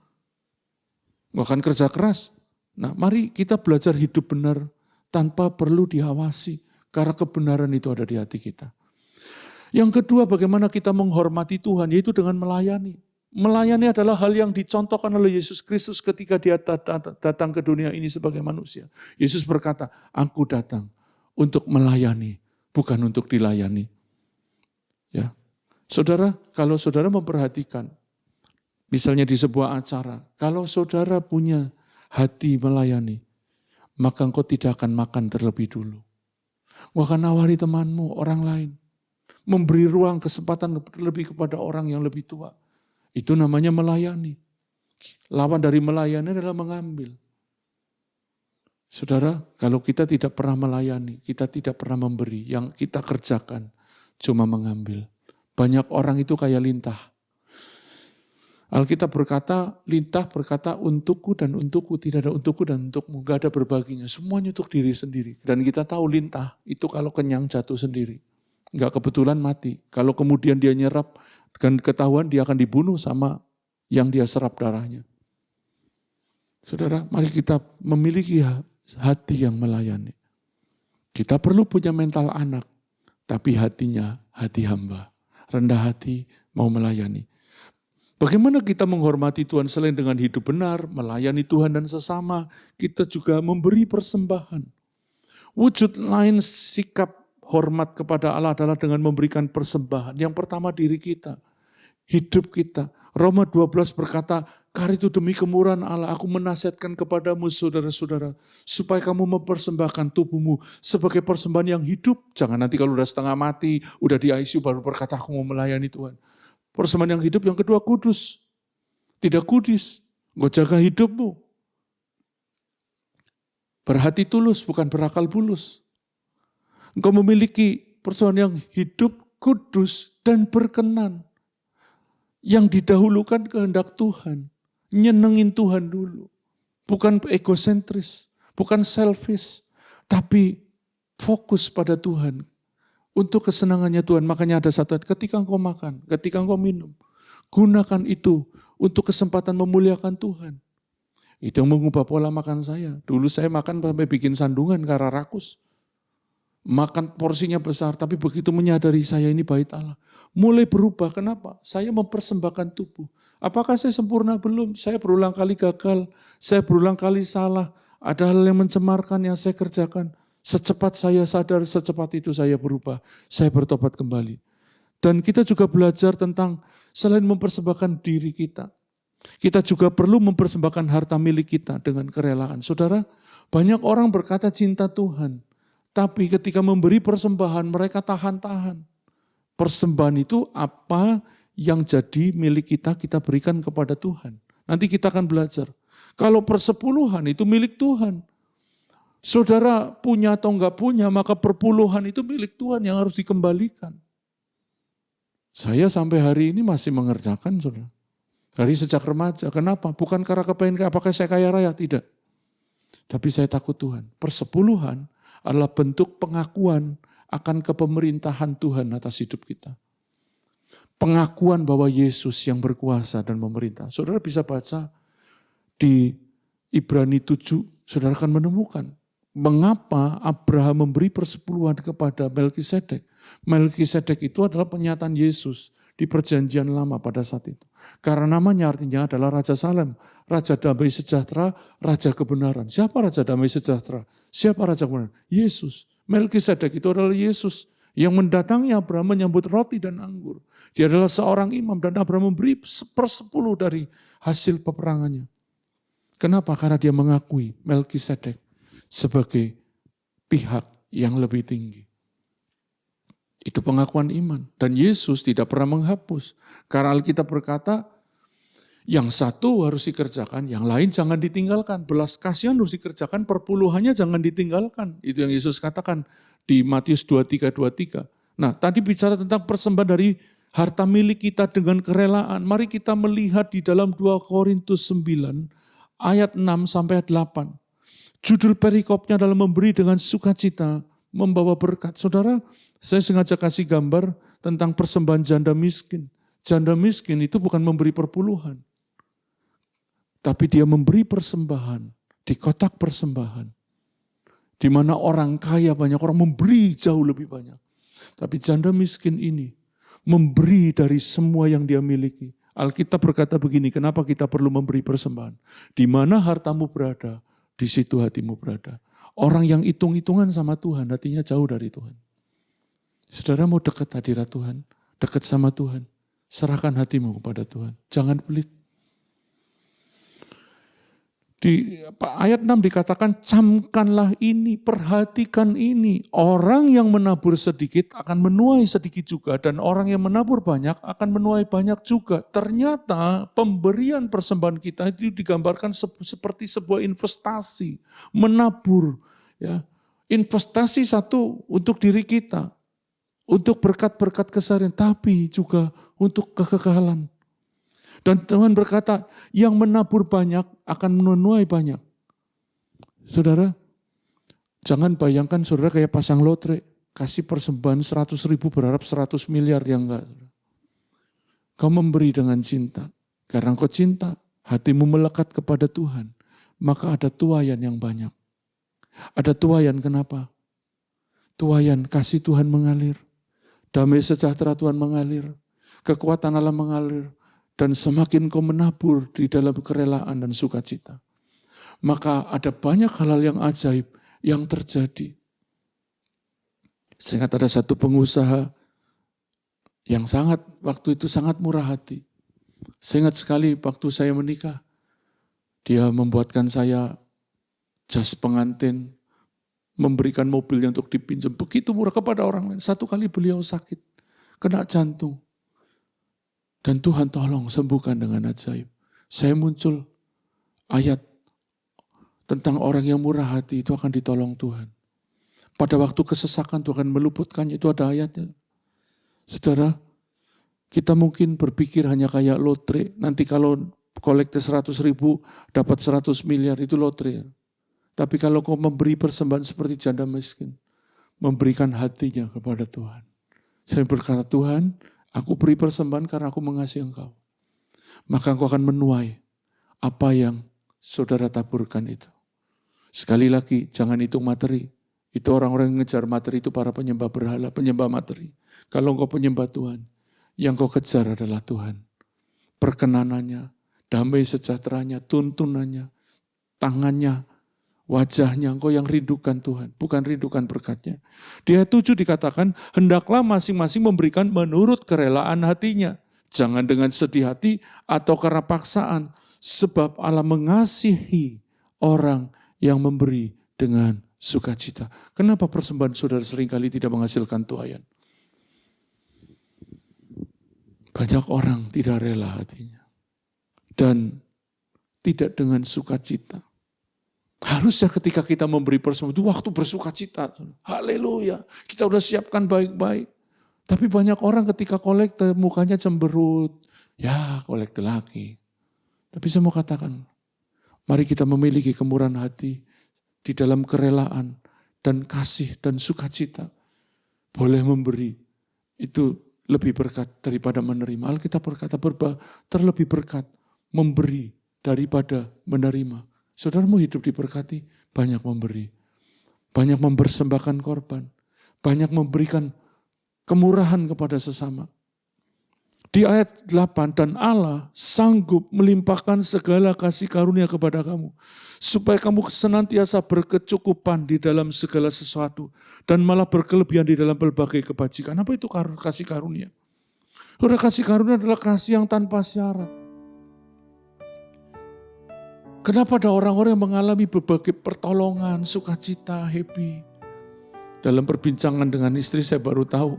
Bahkan kerja keras. Nah, mari kita belajar hidup benar tanpa perlu diawasi. Karena kebenaran itu ada di hati kita. Yang kedua, bagaimana kita menghormati Tuhan, yaitu dengan melayani. Melayani adalah hal yang dicontohkan oleh Yesus Kristus ketika dia datang ke dunia ini sebagai manusia. Yesus berkata, aku datang untuk melayani, bukan untuk dilayani. Ya, saudara, kalau saudara memperhatikan, misalnya di sebuah acara, kalau saudara punya hati melayani, maka engkau tidak akan makan terlebih dulu. Engkau akan nawari temanmu, orang lain. Memberi ruang kesempatan lebih kepada orang yang lebih tua. Itu namanya melayani. Lawan dari melayani adalah mengambil. Saudara, kalau kita tidak pernah melayani, kita tidak pernah memberi, yang kita kerjakan cuma mengambil. Banyak orang itu kayak lintah. Alkitab berkata, lintah berkata untukku dan untukku, tidak ada untukku dan untukmu, gak ada berbaginya, semuanya untuk diri sendiri. Dan kita tahu lintah itu kalau kenyang jatuh sendiri, gak kebetulan mati. Kalau kemudian dia nyerap, dengan ketahuan dia akan dibunuh sama yang dia serap darahnya. Saudara, mari kita memiliki hati yang melayani. Kita perlu punya mental anak, tapi hatinya hati hamba. Rendah hati, mau melayani. Bagaimana kita menghormati Tuhan selain dengan hidup benar, melayani Tuhan dan sesama, kita juga memberi persembahan. Wujud lain sikap hormat kepada Allah adalah dengan memberikan persembahan. Yang pertama diri kita, hidup kita. Roma 12 berkata, karena itu demi kemurahan Allah, aku menasihatkan kepadamu saudara-saudara, supaya kamu mempersembahkan tubuhmu sebagai persembahan yang hidup. Jangan nanti kalau udah setengah mati, udah di ICU baru berkata aku mau melayani Tuhan. Persembahan yang hidup, yang kedua kudus. Tidak kudis, engkau jaga hidupmu. Berhati tulus, bukan berakal bulus. Engkau memiliki persembahan yang hidup, kudus, dan berkenan. Yang didahulukan kehendak Tuhan. Nyenengin Tuhan dulu. Bukan egosentris, bukan selfish, tapi fokus pada Tuhan. Untuk kesenangannya Tuhan, makanya ada satu ayat, ketika engkau makan, ketika engkau minum, gunakan itu untuk kesempatan memuliakan Tuhan. Itu yang mengubah pola makan saya. Dulu saya makan sampai bikin sandungan karena rakus. Makan porsinya besar, tapi begitu menyadari saya ini bait Allah. Mulai berubah, kenapa? Saya mempersembahkan tubuh. Apakah saya sempurna? Belum. Saya berulang kali gagal, saya berulang kali salah. Ada hal yang mencemarkan yang saya kerjakan. Secepat saya sadar, secepat itu saya berubah. Saya bertobat kembali. Dan kita juga belajar tentang selain mempersembahkan diri kita, kita juga perlu mempersembahkan harta milik kita dengan kerelaan. Saudara, banyak orang berkata cinta Tuhan, tapi ketika memberi persembahan mereka tahan-tahan. Persembahan itu apa yang jadi milik kita, kita berikan kepada Tuhan. Nanti kita akan belajar. Kalau persepuluhan itu milik Tuhan. Saudara punya atau enggak punya, maka perpuluhan itu milik Tuhan yang harus dikembalikan. Saya sampai hari ini masih mengerjakan, saudara. Dari sejak remaja, kenapa? Bukan karena kepengen, apakah saya kaya raya? Tidak. Tapi saya takut Tuhan. Persepuluhan adalah bentuk pengakuan akan kepemerintahan Tuhan atas hidup kita. Pengakuan bahwa Yesus yang berkuasa dan memerintah. Saudara bisa baca di Ibrani 7, saudara akan menemukan mengapa Abraham memberi persepuluhan kepada Melkisedek. Melkisedek itu adalah penyataan Yesus di perjanjian lama pada saat itu. Karena namanya artinya adalah Raja Salem, Raja Damai Sejahtera, Raja Kebenaran. Siapa Raja Damai Sejahtera? Siapa Raja Kebenaran? Yesus. Melkisedek itu adalah Yesus yang mendatangi Abraham menyambut roti dan anggur. Dia adalah seorang imam dan Abraham memberi 1/10 dari hasil peperangannya. Kenapa? Karena dia mengakui Melkisedek sebagai pihak yang lebih tinggi. Itu pengakuan iman. Dan Yesus tidak pernah menghapus. Karena Alkitab berkata, yang satu harus dikerjakan, yang lain jangan ditinggalkan. Belas kasihan harus dikerjakan, perpuluhannya jangan ditinggalkan. Itu yang Yesus katakan di Matius 23:23. Nah, tadi bicara tentang persembahan dari harta milik kita dengan kerelaan. Mari kita melihat di dalam 2 Korintus 9 ayat 6 sampai 8. Judul perikopnya adalah memberi dengan sukacita, membawa berkat. Saudara, saya sengaja kasih gambar tentang persembahan janda miskin. Janda miskin itu bukan memberi perpuluhan. Tapi dia memberi persembahan di kotak persembahan. Di mana orang kaya banyak orang memberi jauh lebih banyak. Tapi janda miskin ini memberi dari semua yang dia miliki. Alkitab berkata begini, kenapa kita perlu memberi persembahan? Di mana hartamu berada, di situ hatimu berada. Orang yang hitung-hitungan sama Tuhan, hatinya jauh dari Tuhan. Saudara mau dekat hadirat Tuhan, dekat sama Tuhan, serahkan hatimu kepada Tuhan. Jangan pelit. Di ayat 6 dikatakan, camkanlah ini, perhatikan ini. Orang yang menabur sedikit akan menuai sedikit juga, dan orang yang menabur banyak akan menuai banyak juga. Ternyata pemberian persembahan kita itu digambarkan seperti sebuah investasi, menabur. Ya. Investasi satu untuk diri kita, untuk berkat-berkat keseharian, tapi juga untuk kekekalan. Dan Tuhan berkata, yang menabur banyak akan menuai banyak. Saudara, jangan bayangkan saudara kayak pasang lotre, kasih persembahan 100.000 berharap 100 miliar, ya enggak. Kau memberi dengan cinta, karena kau cinta, hatimu melekat kepada Tuhan, maka ada tuaian yang banyak. Ada tuaian kenapa? Tuaian kasih Tuhan mengalir, damai sejahtera Tuhan mengalir, kekuatan Allah mengalir, dan semakin kau menabur di dalam kerelaan dan sukacita, maka ada banyak hal-hal yang ajaib yang terjadi. Saya ingat ada satu pengusaha yang waktu itu sangat murah hati. Saya ingat sekali waktu saya menikah, dia membuatkan saya jas pengantin, memberikan mobilnya untuk dipinjam, begitu murah kepada orang lain. Satu kali beliau sakit, kena jantung. Dan Tuhan tolong sembuhkan dengan ajaib. Saya muncul ayat tentang orang yang murah hati itu akan ditolong Tuhan. Pada waktu kesesakan Tuhan meluputkannya, itu ada ayatnya. Saudara, kita mungkin berpikir hanya kayak lotre. Nanti kalau kolekte 100.000 dapat 100 miliar, itu lotre. Tapi kalau kau memberi persembahan seperti janda miskin, memberikan hatinya kepada Tuhan. Saya berkata, Tuhan, aku beri persembahan karena aku mengasihi Engkau. Maka Engkau akan menuai apa yang saudara taburkan itu. Sekali lagi, jangan hitung materi. Itu orang-orang yang ngejar materi itu para penyembah berhala, penyembah materi. Kalau engkau penyembah Tuhan, yang kau kejar adalah Tuhan. Perkenanannya, damai sejahteranya, tuntunannya, tangannya, wajahnya, engkau yang rindukan Tuhan, bukan rindukan berkatnya. Di ayat 7 dikatakan, hendaklah masing-masing memberikan menurut kerelaan hatinya. Jangan dengan sedih hati atau karena paksaan, sebab Allah mengasihi orang yang memberi dengan sukacita. Kenapa persembahan saudara seringkali tidak menghasilkan tuaian? Banyak orang tidak rela hatinya. Dan tidak dengan sukacita. Harusnya ketika kita memberi persembahan itu waktu bersukacita. Haleluya, kita udah siapkan baik-baik. Tapi banyak orang ketika kolekte mukanya cemberut. Ya kolekte lagi. Tapi saya mau katakan, mari kita memiliki kemurahan hati di dalam kerelaan dan kasih dan sukacita. Boleh memberi, itu lebih berkat daripada menerima. Alkitab berkata terlebih berkat memberi daripada menerima. Saudaramu hidup diberkati, banyak memberi. Banyak mempersembahkan korban. Banyak memberikan kemurahan kepada sesama. Di ayat 8, dan Allah sanggup melimpahkan segala kasih karunia kepada kamu, supaya kamu senantiasa berkecukupan di dalam segala sesuatu, dan malah berkelebihan di dalam berbagai kebajikan. Apa itu kasih karunia? Kasih karunia adalah kasih yang tanpa syarat. Kenapa ada orang-orang yang mengalami berbagai pertolongan, sukacita, happy. Dalam perbincangan dengan istri saya baru tahu,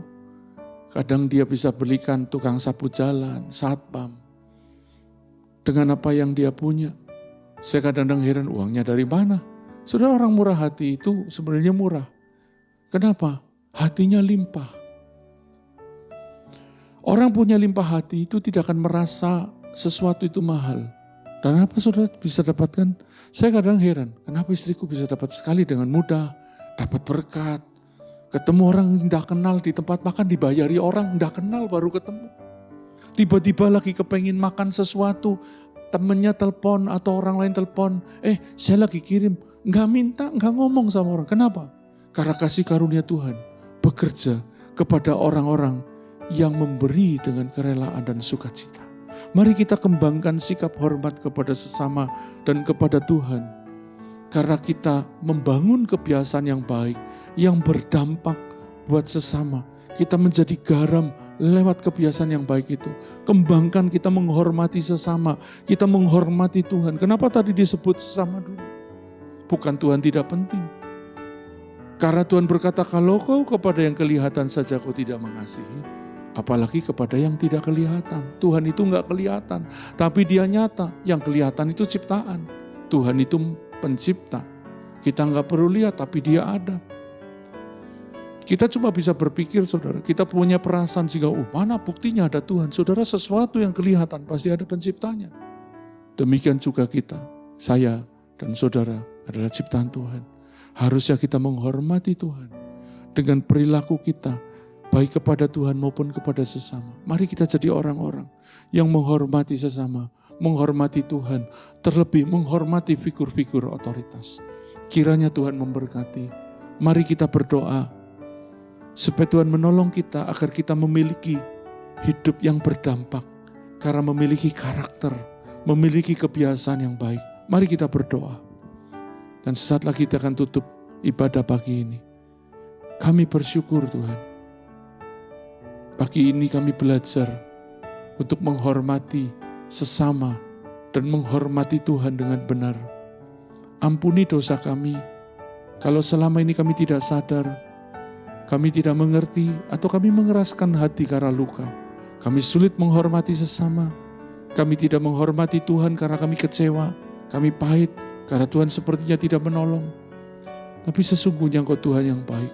kadang dia bisa belikan tukang sapu jalan, satpam. Dengan apa yang dia punya. Saya kadang-kadang heran, uangnya dari mana? Saudara, orang murah hati itu sebenarnya murah. Kenapa? Hatinya limpah. Orang punya limpah hati itu tidak akan merasa sesuatu itu mahal. Dan apa saudara bisa dapatkan? Saya kadang heran, kenapa istriku bisa dapat sekali dengan mudah, dapat berkat. Ketemu orang tidak kenal di tempat makan, dibayari orang tidak kenal baru ketemu. Tiba-tiba lagi kepengen makan sesuatu, temennya telepon atau orang lain telepon, saya lagi kirim. Nggak minta, nggak ngomong sama orang. Kenapa? Karena kasih karunia Tuhan bekerja kepada orang-orang yang memberi dengan kerelaan dan sukacita. Mari kita kembangkan sikap hormat kepada sesama dan kepada Tuhan. Karena kita membangun kebiasaan yang baik, yang berdampak buat sesama. Kita menjadi garam lewat kebiasaan yang baik itu. Kembangkan kita menghormati sesama, kita menghormati Tuhan. Kenapa tadi disebut sesama dulu? Bukan Tuhan tidak penting. Karena Tuhan berkata, kalau kau kepada yang kelihatan saja kau tidak mengasihi, apalagi kepada yang tidak kelihatan. Tuhan itu enggak kelihatan, tapi dia nyata. Yang kelihatan itu ciptaan. Tuhan itu pencipta. Kita enggak perlu lihat, tapi dia ada. Kita cuma bisa berpikir, saudara. Kita punya perasaan sehingga, mana buktinya ada Tuhan. Saudara, sesuatu yang kelihatan pasti ada penciptanya. Demikian juga kita, saya dan saudara adalah ciptaan Tuhan. Harusnya kita menghormati Tuhan dengan perilaku kita, baik kepada Tuhan maupun kepada sesama. Mari kita jadi orang-orang yang menghormati sesama, menghormati Tuhan, terlebih menghormati figur-figur otoritas. Kiranya Tuhan memberkati. Mari kita berdoa supaya Tuhan menolong kita agar kita memiliki hidup yang berdampak karena memiliki karakter, memiliki kebiasaan yang baik. Mari kita berdoa. Dan sesaat lagi kita akan tutup ibadah pagi ini. Kami bersyukur Tuhan. Pagi ini kami belajar untuk menghormati sesama dan menghormati Tuhan dengan benar. Ampuni dosa kami. Kalau selama ini kami tidak sadar, kami tidak mengerti atau kami mengeraskan hati karena luka. Kami sulit menghormati sesama. Kami tidak menghormati Tuhan karena kami kecewa. Kami pahit karena Tuhan sepertinya tidak menolong. Tapi sesungguhnya Engkau Tuhan yang baik.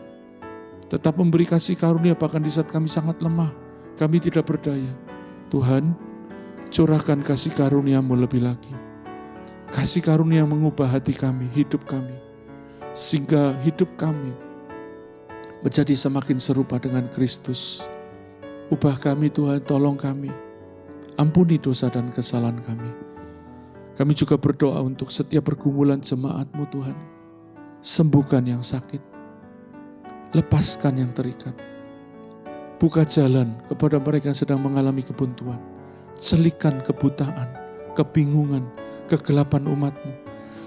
Tetap memberi kasih karunia bahkan di saat kami sangat lemah. Kami tidak berdaya. Tuhan, curahkan kasih karunia-Mu lebih lagi. Kasih karunia yang mengubah hati kami, hidup kami. Sehingga hidup kami menjadi semakin serupa dengan Kristus. Ubah kami Tuhan, tolong kami. Ampuni dosa dan kesalahan kami. Kami juga berdoa untuk setiap pergumulan jemaat-Mu Tuhan. Sembuhkan yang sakit. Lepaskan yang terikat. Buka jalan kepada mereka yang sedang mengalami kebuntuan. Celikan kebutaan, kebingungan, kegelapan umat-Mu.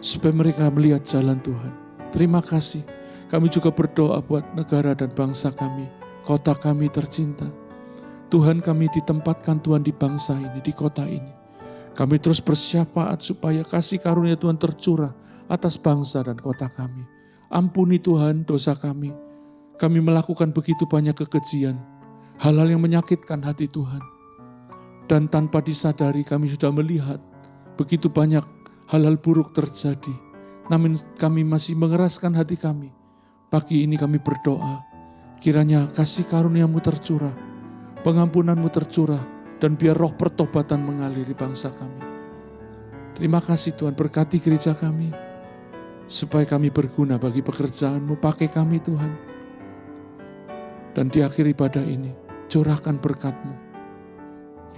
Supaya mereka melihat jalan Tuhan. Terima kasih. Kami juga berdoa buat negara dan bangsa kami. Kota kami tercinta. Tuhan, kami ditempatkan Tuhan di bangsa ini, di kota ini. Kami terus bersyafaat supaya kasih karunia Tuhan tercurah atas bangsa dan kota kami. Ampuni Tuhan dosa kami. Kami melakukan begitu banyak kekejian, hal-hal yang menyakitkan hati Tuhan. Dan tanpa disadari kami sudah melihat begitu banyak hal-hal buruk terjadi. Namun kami masih mengeraskan hati kami. Pagi ini kami berdoa, kiranya kasih karunia-Mu tercurah, pengampunan-Mu tercurah, dan biar roh pertobatan mengaliri bangsa kami. Terima kasih Tuhan, berkati gereja kami, supaya kami berguna bagi pekerjaan-Mu. Pakai kami Tuhan. Dan di akhir ibadah ini, curahkan berkat-Mu.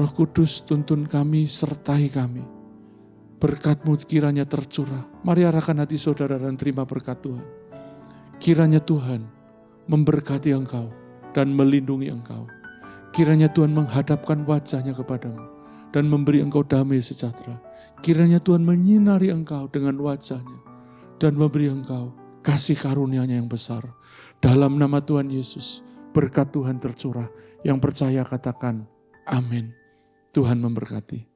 Roh Kudus tuntun kami, sertai kami. Berkat-Mu kiranya tercurah. Mari arahkan hati saudara dan terima berkat Tuhan. Kiranya Tuhan memberkati engkau dan melindungi engkau. Kiranya Tuhan menghadapkan wajahnya kepadamu dan memberi engkau damai sejahtera. Kiranya Tuhan menyinari engkau dengan wajahnya dan memberi engkau kasih karunia-Nya yang besar. Dalam nama Tuhan Yesus, berkat Tuhan tercurah. Yang percaya katakan amin. Tuhan memberkati.